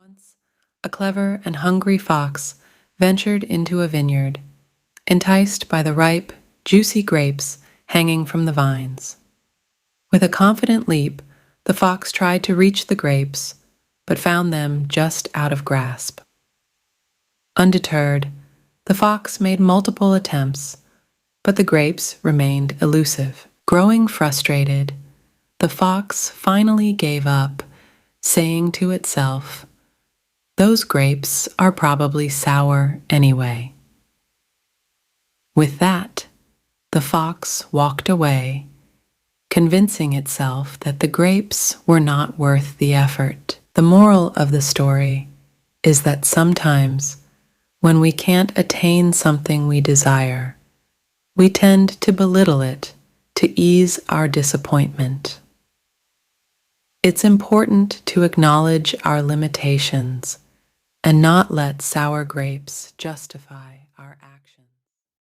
Once, a clever and hungry fox ventured into a vineyard, enticed by the ripe, juicy grapes hanging from the vines. With a confident leap, the fox tried to reach the grapes, but found them just out of grasp. Undeterred, the fox made multiple attempts, but the grapes remained elusive. Growing frustrated, the fox finally gave up, saying to itself, "Those grapes are probably sour anyway." With that, the fox walked away, convincing itself that the grapes were not worth the effort. The moral of the story is that sometimes, when we can't attain something we desire, we tend to belittle it to ease our disappointment. It's important to acknowledge our limitations and not let sour grapes justify our actions.